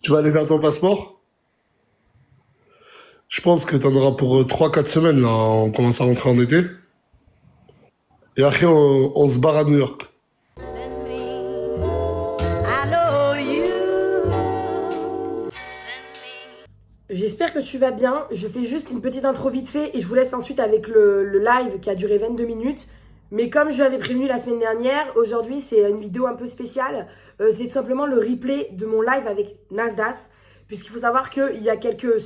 Tu vas aller faire ton passeport? Je pense que t'en auras pour 3 4 semaines, là. On commence à rentrer en été. Et après, on se barre à New York. J'espère que tu vas bien. Je fais juste une petite intro vite fait et je vous laisse ensuite avec le live qui a duré 22 minutes. Mais comme je l'avais prévenu la semaine dernière, aujourd'hui c'est une vidéo un peu spéciale. C'est tout simplement le replay de mon live avec Nasdas. Puisqu'il faut savoir qu'il y a quelques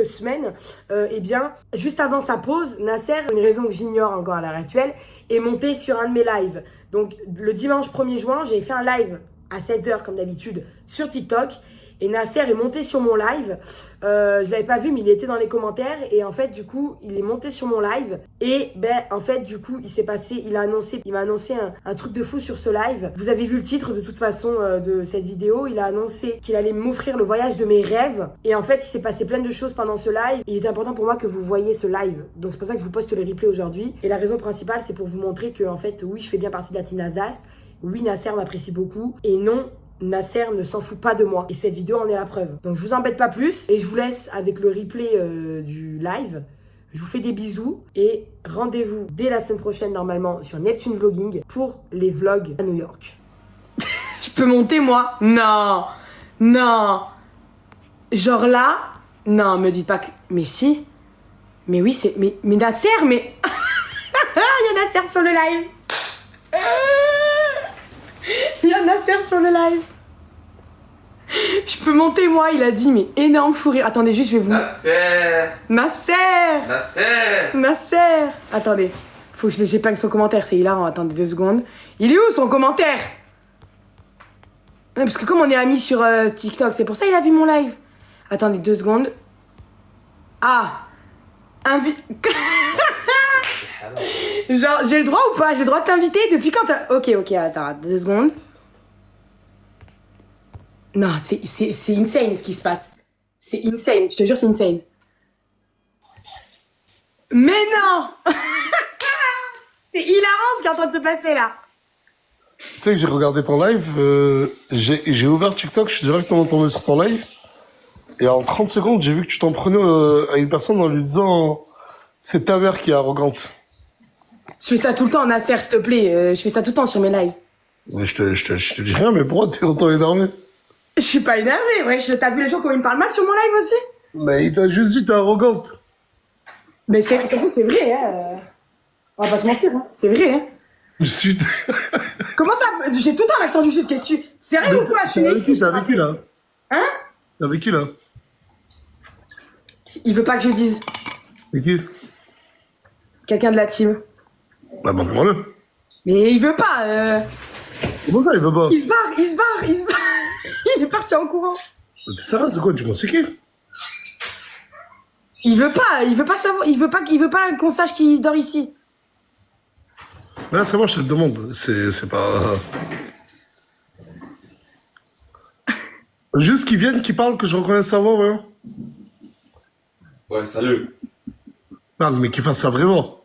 semaines, eh bien, juste avant sa pause, Nasser, une raison que j'ignore encore à l'heure actuelle, est monté sur un de mes lives. Donc le dimanche 1er juin, j'ai fait un live à 16h comme d'habitude sur TikTok. Et Nasser est monté sur mon live. Je l'avais pas vu, mais il était dans les commentaires. Et en fait, du coup, il est monté sur mon live. Et en fait, du coup, il m'a annoncé un truc de fou sur ce live. Vous avez vu le titre de toute façon de cette vidéo. Il a annoncé qu'il allait m'offrir le voyage de mes rêves. Et en fait, il s'est passé plein de choses pendant ce live. Il est important pour moi que vous voyez ce live. Donc c'est pour ça que je vous poste le replay aujourd'hui. Et la raison principale, c'est pour vous montrer que, en fait, oui, je fais bien partie de la team Nasdas. Oui, Nasser m'apprécie beaucoup. Et non, Nasser ne s'en fout pas de moi. Et cette vidéo en est la preuve. Donc je vous embête pas plus. Et je vous laisse avec le replay du live. Je vous fais des bisous. Et rendez-vous dès la semaine prochaine normalement sur Neptune Vlogging pour les vlogs à New York. Je peux monter moi? Non. Non. Genre là? Non, me dites pas que... Mais si. Mais oui, c'est... Mais Nasser, mais... Il y a Nasser sur le live. Il y a Nasser sur le live. Je peux monter moi, il a dit, mais énorme fou rire. Attendez, juste je vais vous... Nasser. Attendez, faut que j'épingle son commentaire, c'est hilarant. Attendez 2 secondes. Il est où son commentaire? Parce que comme on est amis sur TikTok, c'est pour ça qu'il a vu mon live. Attendez 2 secondes. Ah. Genre, j'ai le droit ou pas? J'ai le droit de t'inviter depuis quand t'as... Ok, attends, 2 secondes. Non, c'est insane ce qui se passe. C'est insane, je te jure, c'est insane. Mais non. C'est hilarant ce qui est en train de se passer là. Tu sais que j'ai regardé ton live, j'ai ouvert TikTok, je suis directement tombé sur ton live. Et en 30 secondes, j'ai vu que tu t'en prenais à une personne en lui disant « C'est ta mère qui est arrogante ». Je fais ça tout le temps, Nasser, s'il te plaît. Je fais ça tout le temps sur mes lives. Mais je te dis rien, mais pourquoi t'es autant énervé? Je suis pas énervée, ouais. T'as vu les gens comment ils me parlent mal sur mon live aussi? Mais il t'a juste dit t'es arrogante. Mais c'est vrai, hein. On va pas se mentir, hein. C'est vrai, hein. Du sud. Comment ça? J'ai tout le temps l'accent du sud, qu'est-ce que tu... Sérieux ou quoi? Je suis née ici. T'es avec qui là? Hein? T'es avec qui là? Il veut pas que je dise. C'est qui? Quelqu'un de la team. Bah montre-moi-le. Mais il veut pas. Comment ça il veut pas? Il se barre. Il est parti en courant. T'es sérieux de quoi? Tu penses c'est qui? Il veut pas savoir, il veut pas qu'on sache qu'il dort ici. Mais là c'est moi je te le demande, c'est pas... Juste qu'ils viennent, qu'ils parlent, que je reconnais sa voix, ouais. Ouais, salut. Non mais qu'ils fassent ça vraiment.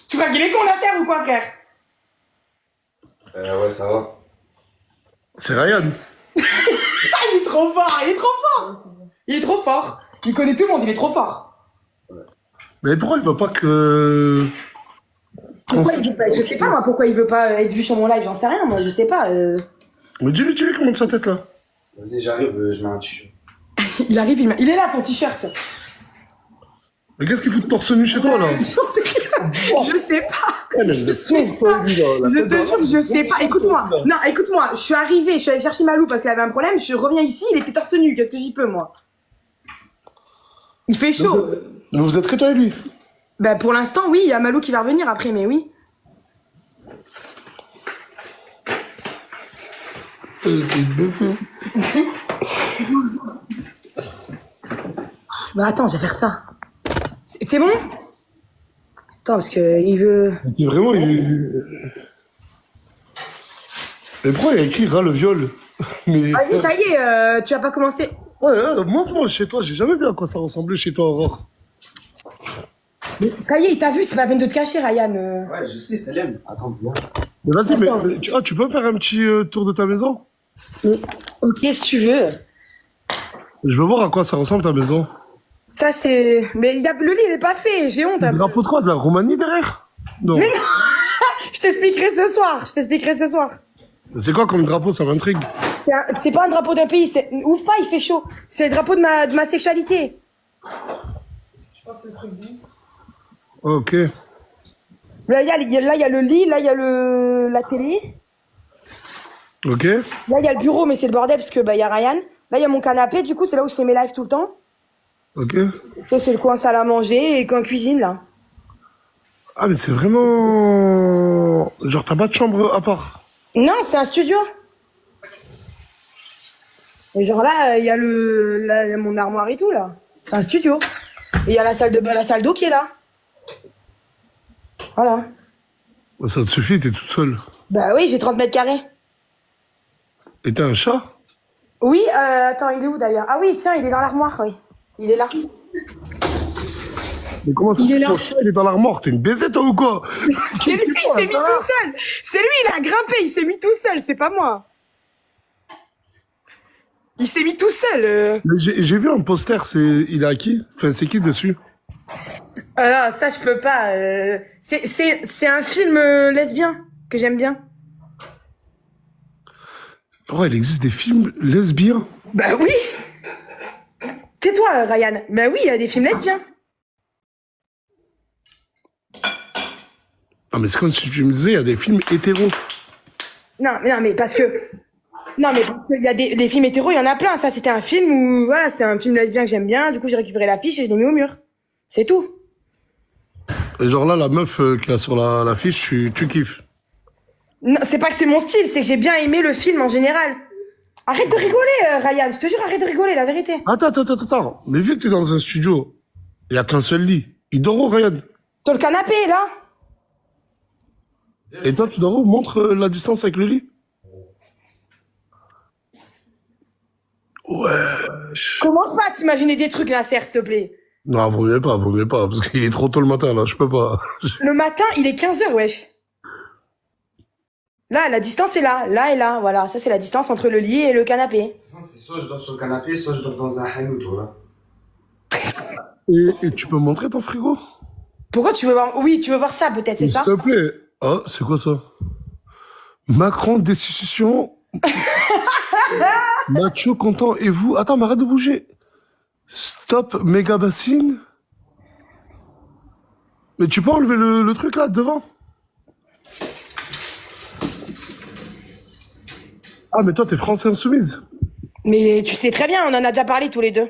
Tu vas gueuler qu'on la serre ou quoi, frère? Ouais, ça va. C'est Ryan. Ah, il est trop fort. Il connaît tout le monde, il est trop fort. Mais pourquoi il veut pas que... Pourquoi il veut pas? Je sais pas moi pourquoi il veut pas être vu sur mon live, j'en sais rien, moi je sais pas. Mais dis-lui comment de sa tête là. Vas-y, j'arrive, je mets un t-shirt. Il arrive, il est là ton t-shirt. Mais qu'est-ce qu'il fout de torse nu chez toi là? Je sais pas. Ouais, mais vous êtes sourd, toi, lui, là. Je te jure, je sais pas. Écoute-moi. Non, écoute-moi. Je suis allée chercher Malou parce qu'elle avait un problème. Je reviens ici, il était torse nu. Qu'est-ce que j'y peux, moi? Il fait chaud. Mais vous êtes que toi et lui? Bah, pour l'instant, oui. Il y a Malou qui va revenir après, mais oui. C'est beaucoup. Bah, attends, je vais faire ça. C'est bon? Attends, parce que il veut... Mais vraiment, Mais pourquoi il y a écrit ras le viol? Mais... Vas-y, ça y est, tu vas pas commencer. Ouais, montre-moi chez toi, j'ai jamais vu à quoi ça ressemblait chez toi, Aurore. Mais ça y est, il t'a vu, c'est pas la peine de te cacher, Ryan. Ouais, je sais, Salem. Attends, viens. Mais vas-y, mais tu peux faire un petit tour de ta maison? Mais, ok, si tu veux. Je veux voir à quoi ça ressemble ta maison. Ça, c'est. Mais le lit, il est pas fait, j'ai honte. Le drapeau de quoi? De la Roumanie derrière? Non. Mais non. Je t'expliquerai ce soir. Je t'expliquerai ce soir. C'est quoi comme drapeau? Ça m'intrigue. C'est pas un drapeau d'un pays. Ouf pas, il fait chaud. C'est le drapeau de ma sexualité. Ok. Là, il y a le lit. Là, il y a la télé. Ok. Là, il y a le bureau, mais c'est le bordel parce que y a Ryan. Là, il y a mon canapé. Du coup, c'est là où je fais mes lives tout le temps. Ok. Là, c'est le coin salle à manger et coin cuisine, là. Ah, mais c'est vraiment... Genre, t'as pas de chambre à part? Non, c'est un studio. Et genre là, il y a mon armoire et tout, là. C'est un studio. Et il y a la salle d'eau qui est là. Voilà. Ça te suffit, t'es toute seule. Bah oui, j'ai 30 mètres carrés. Et t'as un chat? Oui, attends, il est où d'ailleurs? Ah oui, tiens, il est dans l'armoire, oui. Il est là. Mais comment ça Il est se là. fait? Il est dans l'armoire, t'es une baisette toi ou quoi? C'est lui, il s'est mis tout seul. C'est lui, il a grimpé, il s'est mis tout seul, c'est pas moi. Il s'est mis tout seul. Mais j'ai vu un poster, il est à qui? Enfin, c'est qui dessus? Ah non, ça je peux pas. C'est un film lesbien que j'aime bien. Pourquoi il existe des films lesbiens? Bah oui. Tais-toi, Ryan. Bah oui, il y a des films lesbiens. Ah, mais c'est comme si tu me disais, il y a des films hétéros. Non, mais parce que il y a des films hétéros, il y en a plein. Ça, c'était un film où, voilà, c'est un film lesbien que j'aime bien. Du coup, j'ai récupéré l'affiche et je l'ai mis au mur. C'est tout. Et genre là, la meuf qu'il y a sur l'affiche, tu kiffes. Non, c'est pas que c'est mon style, c'est que j'ai bien aimé le film en général. Arrête de rigoler, Ryan. Je te jure, arrête de rigoler, la vérité. Attends. Mais vu que t'es dans un studio, il y a qu'un seul lit. Il dort où, Ryan? Sur le canapé, là. Et toi, tu dors où? Montre la distance avec le lit. Ouais. Commence pas à t'imaginer des trucs, là, Serre, s'il te plaît. Non, vaut mieux pas, parce qu'il est trop tôt le matin, là, je peux pas. Le matin, il est 15h, wesh. Là, la distance est là. Là et là, voilà. Ça, c'est la distance entre le lit et le canapé. De toute façon, c'est soit je dors sur le canapé, soit je dors dans un hanout, voilà. Et tu peux montrer ton frigo? Pourquoi tu veux voir... Oui, tu veux voir ça, peut-être, c'est S'il ça? te plaît. Ah, c'est quoi ça? Macron, destitution. Macho, content, et vous? Attends, mais arrête de bouger. Stop, méga bassine. Mais tu peux enlever le truc là, devant? Ah, mais toi, t'es Français Insoumise. Mais tu sais très bien, on en a déjà parlé tous les deux.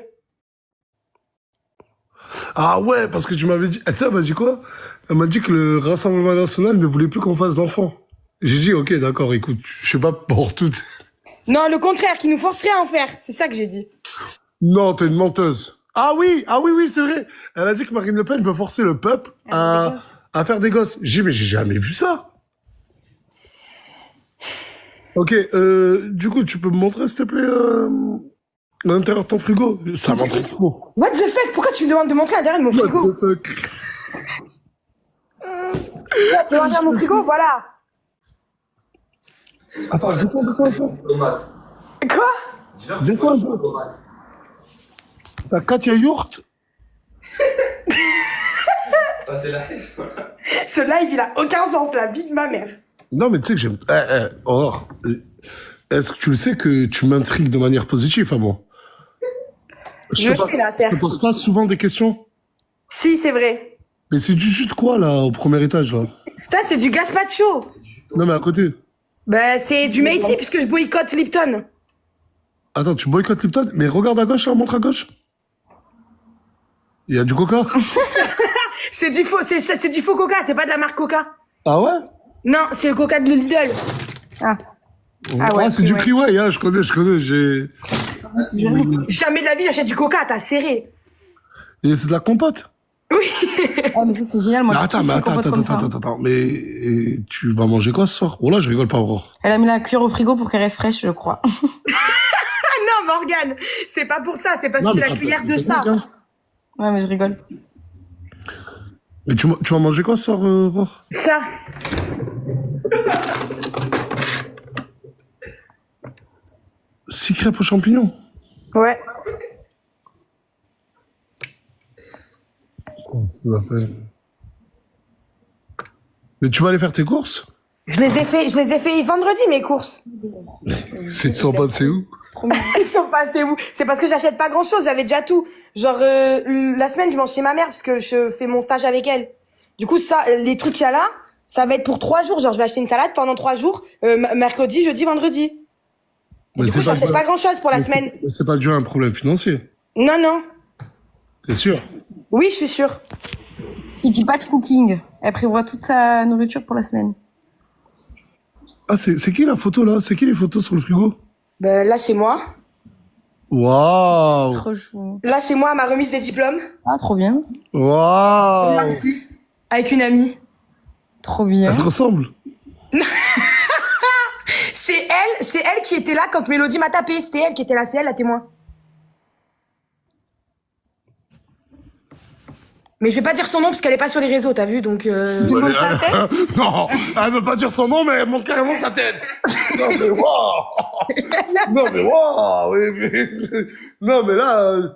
Ah ouais, parce que tu m'avais dit... Tu sais, elle m'a dit quoi? Elle m'a dit que le Rassemblement National ne voulait plus qu'on fasse d'enfants. J'ai dit, ok, d'accord, écoute, je sais pas pour toutes... Non, le contraire, qui nous forcerait à en faire. C'est ça que j'ai dit. Non, t'es une menteuse. Ah oui, c'est vrai. Elle a dit que Marine Le Pen veut forcer le peuple à faire des gosses. J'ai dit, mais j'ai jamais vu ça. Ok, du coup, tu peux me montrer, s'il te plaît, l'intérieur de ton frigo? Ça m'intrigue trop. What the fuck? Pourquoi tu me demandes de montrer l'intérieur de mon frigo? What the fuck? Tu veux voir mon frigo? Voilà. Attends, descends un peu. Tomate. Quoi? Dis-leur Descends un peu. tomate. T'as Katia Yourt? Ah, c'est la haine, voilà. Ce live, il a aucun sens, la vie de ma mère. Non, mais tu sais que j'aime... Aurore, est-ce que tu le sais que tu m'intrigues de manière positive à moi? Je sais la Je terre. te pose pas souvent des questions? Si, c'est vrai. Mais c'est du jus de quoi, là, au premier étage, là? Ça, c'est du gazpacho. Non, mais à côté. Bah, c'est du Meiji, puisque je boycotte Lipton. Attends, tu boycottes Lipton? Mais regarde à gauche, là, montre à gauche. Il y a du coca? C'est du faux coca, c'est pas de la marque Coca. Ah ouais? Non, c'est le coca de Lidl. Ah. Ah ouais, c'est du ouais. Priway, hein, je connais, j'ai... Jamais de la vie, j'achète du coca, t'as serré. Et c'est de la compote? Oui. Ah, mais ça, c'est génial. Moi, Mais je attends, kiffe les compotes comme ça. attends. Mais tu vas manger quoi ce soir? Oh là, je rigole pas, Aurore. Elle a mis la cuillère au frigo pour qu'elle reste fraîche, je crois. Ah non, Morgane, c'est pas pour ça, c'est parce que c'est la cuillère de ça. Ouais, mais je rigole. Mais tu vas manger quoi ce soir, Aurore? Ça. Six crêpes aux champignons? Ouais. Ça m'appelle. Mais tu vas aller faire tes courses? Je les ai fait vendredi, mes courses. C'est 100 balles, c'est où? Ils sont passés où? C'est parce que j'achète pas grand chose, j'avais déjà tout. Genre, la semaine, je mange chez ma mère parce que je fais mon stage avec elle. Du coup, ça, les trucs qu'il y a là, ça va être pour 3 jours. Genre, je vais acheter une salade pendant 3 jours, mercredi, jeudi, vendredi. Et Mais du coup, j'achète pas grand chose pour la semaine. C'est pas dû à un problème financier. Non, non. T'es sûr? Oui, je suis sûre. Il dit batch cooking. Elle prévoit toute sa nourriture pour la semaine. Ah, c'est qui la photo là? C'est qui les photos sur le frigo? Ben, là, c'est moi. Waouh! Trop chou. Là, c'est moi à ma remise des diplômes. Ah, trop bien. Waouh! Merci. Avec une amie. Trop bien. Elle te ressemble? C'est elle qui était là quand Mélodie m'a tapé. C'était elle qui était là, c'est elle la témoin. Mais je vais pas dire son nom parce qu'elle est pas sur les réseaux, t'as vu, donc montre ta tête? Non, elle veut pas dire son nom, mais elle montre carrément sa tête. Non mais waouh! Non mais waouh! Oui, mais... Non mais là...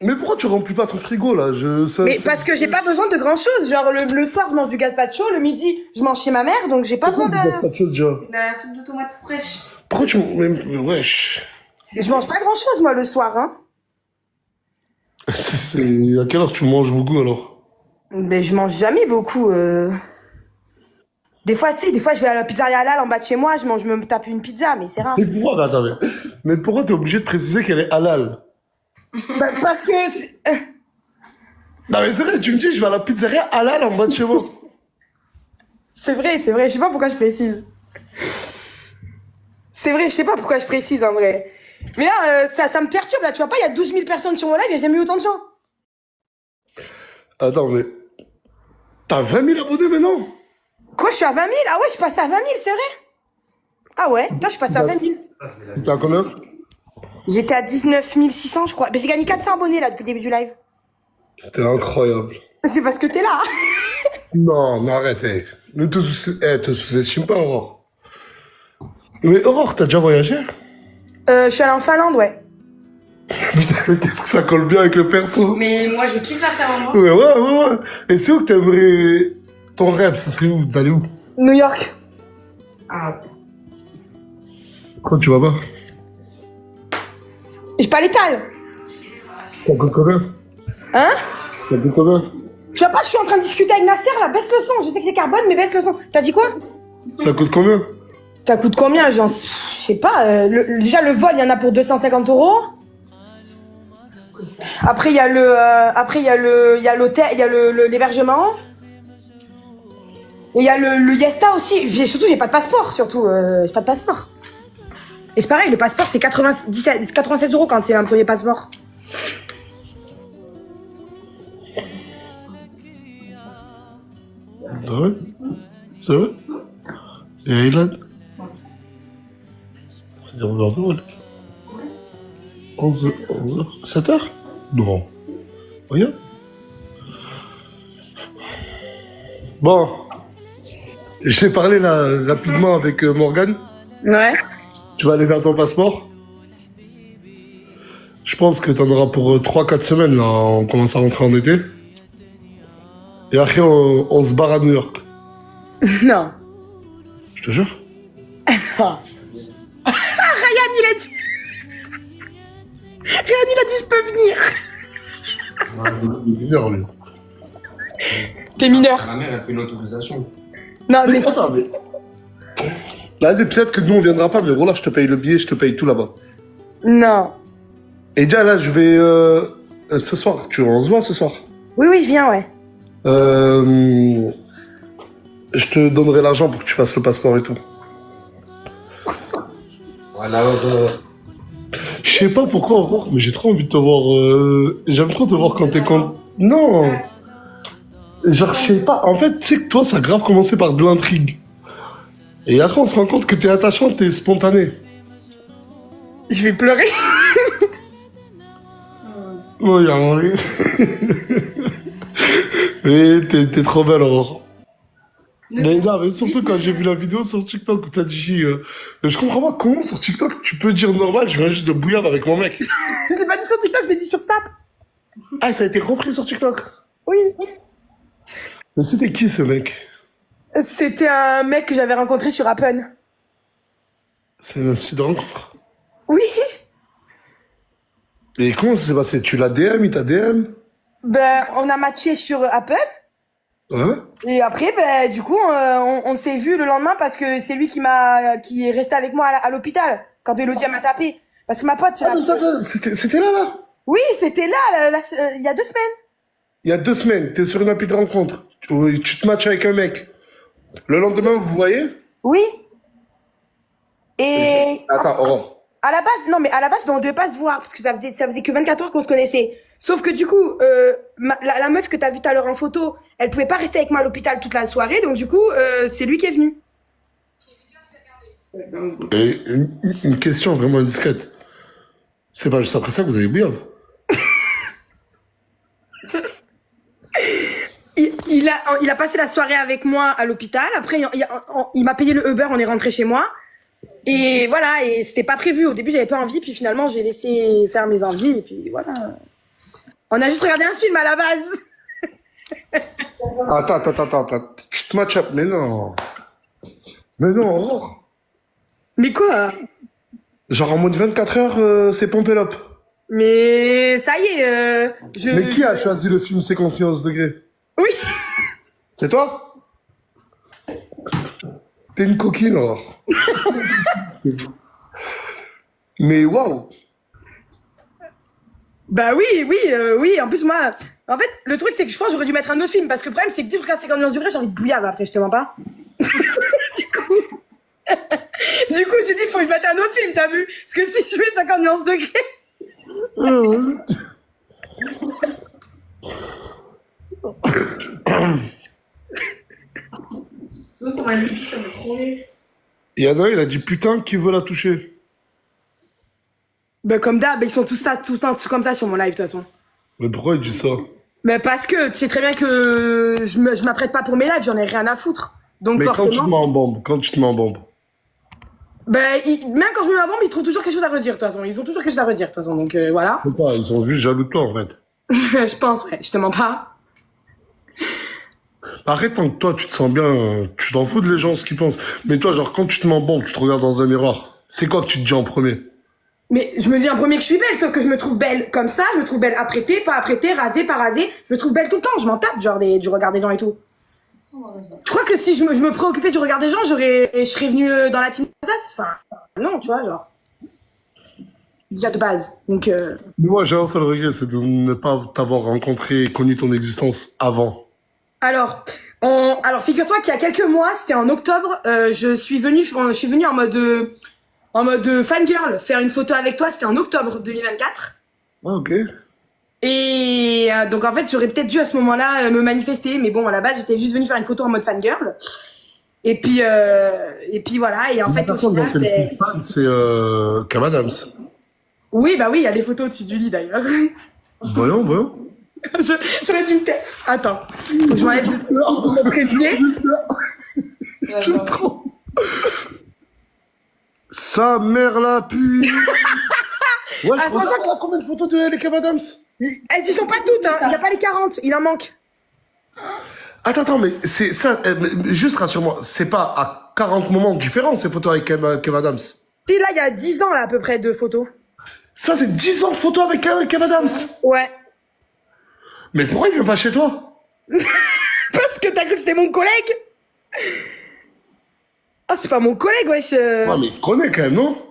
Mais pourquoi tu remplis pas ton frigo là? Mais parce que j'ai pas besoin de grand chose. Genre le soir je mange du gazpacho, le midi je mange chez ma mère, donc j'ai pas besoin de... Gazpacho déjà. La soupe de tomates fraîche. Pourquoi tu... Mais wesh. Je mange pas grand chose moi le soir, hein. À quelle heure tu manges beaucoup alors? Mais je mange jamais beaucoup. Des fois si, des fois je vais à la pizzeria halal en bas de chez moi, je me tape une pizza, mais c'est rare. Mais pourquoi, attends, mais pourquoi t'es obligé de préciser qu'elle est halal? Bah, parce que... Non mais c'est vrai, tu me dis je vais à la pizzeria halal en bas de chez moi. C'est vrai, je sais pas pourquoi je précise. C'est vrai, je sais pas pourquoi je précise en vrai. Mais là, ça me perturbe là, tu vois pas, il y a 12 000 personnes sur mon live, il y a jamais eu autant de gens. Attends, mais... T'as 20 000 abonnés maintenant? Quoi, je suis à 20 000? Ah ouais, je passe à 20 000, c'est vrai? Ah ouais, toi je passe à 20 000. T'es à combien? J'étais à 19 600, je crois. Mais j'ai gagné 400 abonnés là depuis le début du live. T'es incroyable. C'est parce que t'es là. Non, mais arrête, ne te sous-estime pas, Aurore. Mais Aurore, t'as déjà voyagé? Je suis allée en Finlande, ouais. Putain, mais qu'est-ce que ça colle bien avec le perso? Mais moi, je kiffe la faire en moi. Ouais. Et c'est où que t'aimerais... Ton rêve, ça serait où? D'aller où? New York. Ah. Quand tu vas pas? J'ai pas l'étal. Ça coûte combien? Hein? Ça coûte combien? Tu vois pas, je suis en train de discuter avec Nasser là, baisse le son. Je sais que c'est carbone, mais baisse le son. T'as dit quoi? Ça coûte combien? Ça coûte combien? Genre, je sais pas. Déjà, le vol, il y en a pour 250 €. Après, il y a l'hôtel, il y a l'hébergement. Et il y a le Yesta aussi. Surtout, j'ai pas de passeport, surtout. J'ai pas de passeport. Et c'est pareil, le passeport, c'est 87 € quand c'est un premier passeport. Ah ouais? C'est vrai? Et Aylan? C'est 11h de vol. 11h, 7h? Non. Regarde. Bon. Je t'ai parlé là rapidement avec Morgane. Ouais. Tu vas aller vers ton passeport. Je pense que t'en auras pour 3-4 semaines là. On commence à rentrer en été. Et après on se barre à New York. Non. Je te jure. Ryan, il a dit... Ryan, il a dit je peux venir. Il est mineur, lui. T'es mineur. Ma mère, elle fait une autorisation. Non, mais... Attends, mais... Là, peut-être que nous, on viendra pas, mais voilà, je te paye le billet, je te paye tout là-bas. Non. Et déjà, là, je vais... ce soir, on se voit ce soir. Oui, je viens, ouais. Je te donnerai l'argent pour que tu fasses le passeport et tout. Voilà, Je sais pas pourquoi, Aurore, mais j'ai trop envie de te voir... J'aime trop te voir quand t'es con... Non. Genre, je sais pas, en fait, tu sais que toi, ça a grave commencé par de l'intrigue. Et après, on se rend compte que t'es attachante et spontanée. Je vais pleurer. Oh, y'a Henri. Mais t'es trop belle, Aurore. Mais non, mais surtout quand j'ai vu la vidéo sur TikTok où t'as dit... je comprends pas comment sur TikTok tu peux dire normal, je viens juste de bouillir avec mon mec. Je l'ai pas dit sur TikTok, je l'ai dit sur Snap. Ah, ça a été repris sur TikTok. Oui. Mais c'était qui ce mec? C'était un mec que j'avais rencontré sur Appen. C'est un site de rencontre. Oui. Et comment ça s'est passé? Tu l'as DM, il t'a DM? Ben, on a matché sur Appen. Ouais. Et après, ben, du coup, on s'est vu le lendemain parce que c'est lui qui est resté avec moi à l'hôpital quand Mélodie m'a tapé. Parce que ma pote, Ah, mais c'était là, là. oui, c'était là, il y a 2 semaines. Il y a 2 semaines, t'es sur une appli de rencontre. Tu te matches avec un mec. Le lendemain, vous voyez? Oui. Et Attends, Aurore. à la base, non, mais à la base, on devait pas se voir parce que ça faisait que 24 heures qu'on se connaissait. Sauf que du coup, la meuf que t'as vue tout à l'heure en photo, elle pouvait pas rester avec moi à l'hôpital toute la soirée, donc du coup, c'est lui qui est venu. Et une question vraiment indiscrète. C'est pas juste après ça que vous avez bouillave. Il a passé la soirée avec moi à l'hôpital. Après, il m'a payé le Uber, on est rentré chez moi. Et voilà, et c'était pas prévu. Au début, j'avais pas envie, puis finalement, j'ai laissé faire mes envies, et puis voilà. On a juste regardé un film à la base. Attends. Tu te matches up. Mais non. Mais non, Aurore. Mais quoi? Genre en mode 24 heures, c'est pompé l'op. Mais ça y est, Mais qui a choisi le film 51 degrés? Oui. C'est toi? T'es une coquine, Aurore. Mais waouh. Bah oui. En plus, moi, en fait, le truc, c'est que je pense que j'aurais dû mettre un autre film parce que le problème, c'est que dès que je regarde 50 nuances degrés, j'ai envie de bouillave après, je te mens pas. Du coup, j'ai dit, faut que je mette un autre film, t'as vu? Parce que si je mets 50 nuances degrés. Il y en a un, il a dit putain, qui veut la toucher? Bah comme d'hab, ils sont tous comme ça sur mon live de toute façon. Mais pourquoi il dit ça? Mais parce que tu sais très bien que je m'apprête pas pour mes lives, j'en ai rien à foutre. Donc Mais forcément. quand tu te mets en bombe. Ben même quand je mets ma bombe, ils trouvent toujours quelque chose à redire de toute façon. Ils ont toujours quelque chose à redire de toute façon. Donc voilà. C'est pas, ils sont juste jaloux de toi en fait. Je pense, ouais. Je te mens pas. Arrête, tant que toi tu te sens bien, tu t'en fous de les gens ce qu'ils pensent. Mais toi, genre quand tu te mets en bombe, tu te regardes dans un miroir. C'est quoi que tu te dis en premier? Mais je me dis en premier que je suis belle, sauf que je me trouve belle comme ça, je me trouve belle apprêtée, pas apprêtée, rasée, pas rasée. Je me trouve belle tout le temps, je m'en tape genre du regard des gens et tout. Je crois que si je me préoccupais du regard des gens, je serais venue dans la team Alsace. Enfin, non, tu vois, genre. Déjà de base. Donc. Mais moi, j'ai un seul regret, c'est de ne pas t'avoir rencontré et connu ton existence avant. Alors, figure-toi qu'il y a quelques mois, c'était en octobre, je suis venue en mode fangirl faire une photo avec toi. C'était en octobre 2024. Ah, ok. Et donc en fait, j'aurais peut-être dû à ce moment-là me manifester, mais bon, à la base, j'étais juste venue faire une photo en mode fangirl. Et puis voilà. Et en fait, au final, c'est le plus fan, c'est Cam Adams. oui, bah oui, il y a les photos au-dessus du lit d'ailleurs. Voyons. J'aurais dû me taire. Attends, faut que je m'enlève de mon trépied. J'aime trop. Sa mère la pue. Ouais, Ah, je regarde là, combien de photos de les Cam Adams? Elles y sont pas toutes, hein. Il y a pas les 40, il en manque. Attends, mais c'est ça, juste rassure-moi, c'est pas à 40 moments différents ces photos avec Kev Adams. Si là, il y a 10 ans là à peu près de photos. Ça, c'est 10 ans de photos avec Kev Adams. Ouais. Mais pourquoi il vient pas chez toi? Parce que t'as cru que c'était mon collègue. Ah, c'est pas mon collègue, wesh. Ouais, mais il te connaît quand même, non?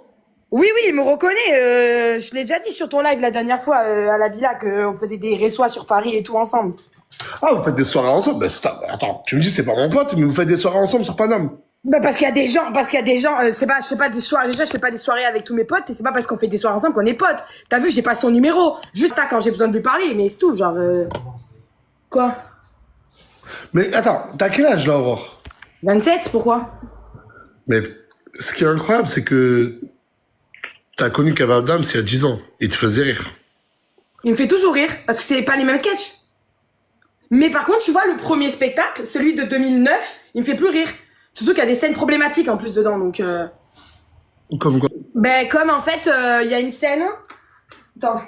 Oui, il me reconnaît. Je l'ai déjà dit sur ton live la dernière fois à la villa qu'on faisait des ressois sur Paris et tout ensemble. Ah, vous faites des soirées ensemble? Ben, attends, tu me dis c'est pas mon pote, mais vous faites des soirées ensemble sur Paname. Bah parce qu'il y a des gens, c'est pas, je fais pas des soirées, déjà je fais pas des soirées avec tous mes potes et c'est pas parce qu'on fait des soirées ensemble qu'on est potes. T'as vu, j'ai pas son numéro, juste là quand j'ai besoin de lui parler, mais c'est tout, genre. Quoi? Mais attends, t'as quel âge là, Aurore? 27, pourquoi? Mais ce qui est incroyable, c'est que t'as connu Kev Adams il y a 10 ans. Il te faisait rire. Il me fait toujours rire, parce que c'est pas les mêmes sketchs. Mais par contre, tu vois, le premier spectacle, celui de 2009, il me fait plus rire. Surtout qu'il y a des scènes problématiques en plus dedans, donc... Comme quoi? Ben, comme en fait, il y a une scène... Attends.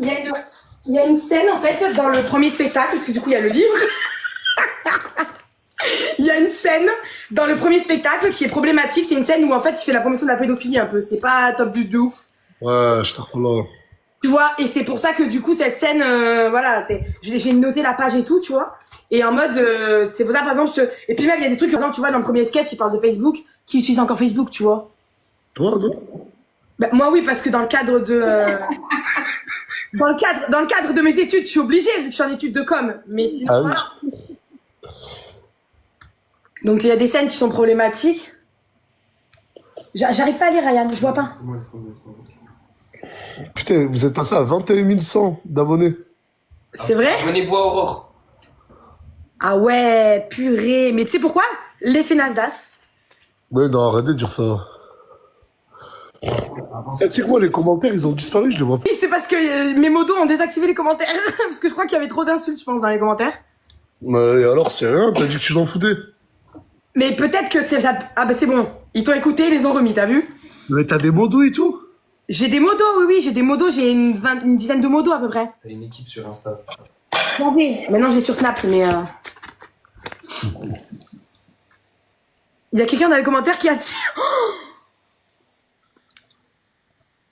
Il y a une scène, en fait, dans le premier spectacle, parce que du coup, il y a le livre. Il y a une scène dans le premier spectacle qui est problématique. C'est une scène où, en fait, il fait la promotion de la pédophilie un peu. C'est pas top du ouf. Ouais, je te reprends là. Tu vois, et c'est pour ça que, du coup, cette scène, voilà, j'ai noté la page et tout, tu vois. Et en mode, c'est pour ça, par exemple, et puis même, il y a des trucs, par exemple, tu vois, dans le premier sketch, il parle de Facebook. Qui utilise encore Facebook, tu vois? Toi, non? Bah, moi, oui, parce que dans le cadre de... dans le cadre de mes études, je suis obligée, vu que je suis en études de com. Mais sinon, Ah oui. voilà. Donc, il y a des scènes qui sont problématiques. J'arrive pas à lire, Ryan, je vois pas. Putain, vous êtes passé à 21 100 d'abonnés. C'est vrai? Venez voir Aurore. Ah ouais, purée. Mais tu sais pourquoi? L'effet Nasdaq. Ouais, non, arrêtez de dire ça. Eh, tu sais quoi, les commentaires, ils ont disparu, je les vois pas. Oui, c'est parce que mes modos ont désactivé les commentaires. Parce que je crois qu'il y avait trop d'insultes, je pense, dans les commentaires. Mais alors, c'est rien, t'as dit que tu t'en foutais. Mais peut-être que c'est... Ah bah c'est bon. Ils t'ont écouté, ils les ont remis, t'as vu? Mais t'as des modos et tout? J'ai des modos, oui, j'ai des modos. J'ai une dizaine de modos à peu près. T'as une équipe sur Insta. Maintenant, j'ai sur Snap, mais... Il y a quelqu'un dans les commentaires qui a dit...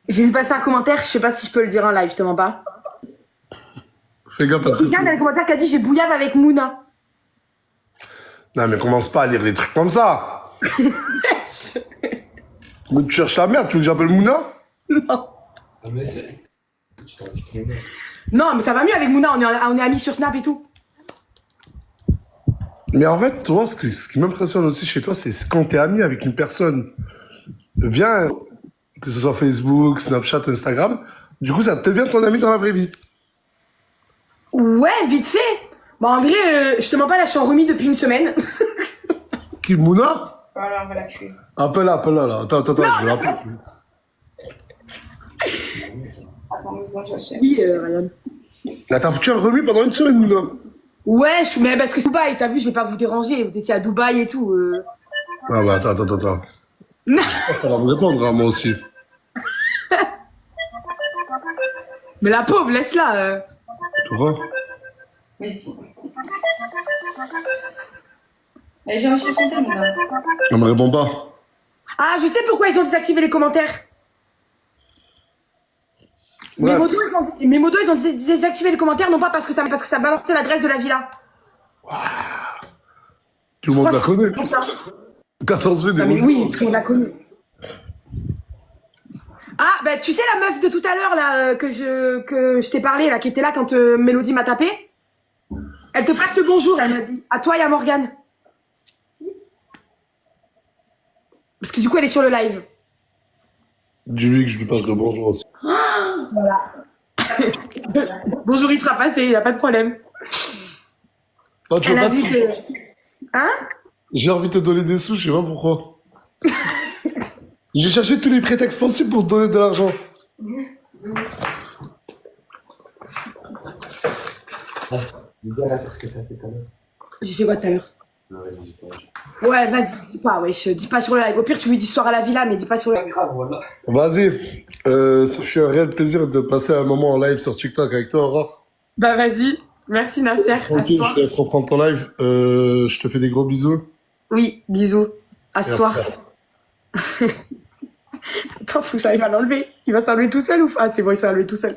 J'ai vu passer un commentaire, je sais pas si je peux le dire en live, je te mens pas. Fais gaffe parce que... Quelqu'un dans les commentaires qui a dit j'ai bouillave avec Mouna. Non, mais commence pas à lire les trucs comme ça. Mais tu cherches la merde, tu veux que j'appelle Mouna? Non. Ah, mais c'est. Tu t'en dis. Non, mais ça va mieux avec Mouna, on est amis sur Snap et tout. Mais en fait, toi, ce qui m'impressionne aussi chez toi, c'est quand t'es ami avec une personne, viens, que ce soit Facebook, Snapchat, Instagram, du coup, ça devient ton ami dans la vraie vie. Ouais, vite fait. Bon, en vrai, je te mens pas, là, je suis en remis depuis une semaine. Qui, Mouna? Voilà, on va la tuer. Appelle-la, là. Attends, je vais l'appeler. Attends, 2 secondes, j'achète. Oui, Ryan. Là, t'as foutu un remis pendant une semaine, Mouna. Ouais, mais parce que c'est Dubaï, t'as vu, je vais pas vous déranger, vous étiez à Dubaï et tout. Ah bah, attends. Non. Ça va me répondre, hein, moi aussi. Mais la pauvre, laisse-la. Tu vois? Mais si. Mais j'ai reçu son thème, mon gars. Elle me répond pas. Ah, je sais pourquoi ils ont désactivé les commentaires. Ouais. Mes modos, ils ont désactivé les commentaires, non pas parce que ça balançait l'adresse de la villa. Tout le monde la connaît. Pour ça. 14 000 des Ah, mais bonjours. oui, tout le monde la connaît. Ah, bah, tu sais la meuf de tout à l'heure, là, que je t'ai parlé, là, qui était là quand Mélodie m'a tapé? Elle te passe le bonjour, elle m'a dit. À toi et à Morgane. Parce que du coup, elle est sur le live. Dis-lui que je lui passe le bonjour aussi. Voilà. Bonjour, il sera passé, il n'y a pas de problème. Toi, tu Elle veux a pas vu de sous? que... Hein? J'ai envie de te donner des sous, je sais pas pourquoi. J'ai cherché tous les prétextes possibles pour te donner de l'argent. Dis-moi là, c'est ce que t'as fait tout à l'heure. J'ai fait quoi tout à l'heure? Non, vas-y, dis pas. Ouais, vas-y, dis pas, wesh, dis pas sur le live. Au pire, tu lui dis soir à la villa, mais dis pas sur le Pas grave, voilà. Vas-y. Ça fait un réel plaisir de passer un moment en live sur TikTok avec toi, Aurore. Bah, vas-y. Merci, Nasser. À Tranquille, soir. je te laisse reprendre ton live. Je te fais des gros bisous. Oui, bisous. À ce Et soir. à Attends, faut que j'arrive à l'enlever. Il va s'enlever tout seul ou pas? Ah, c'est bon, il s'est enlevé tout seul.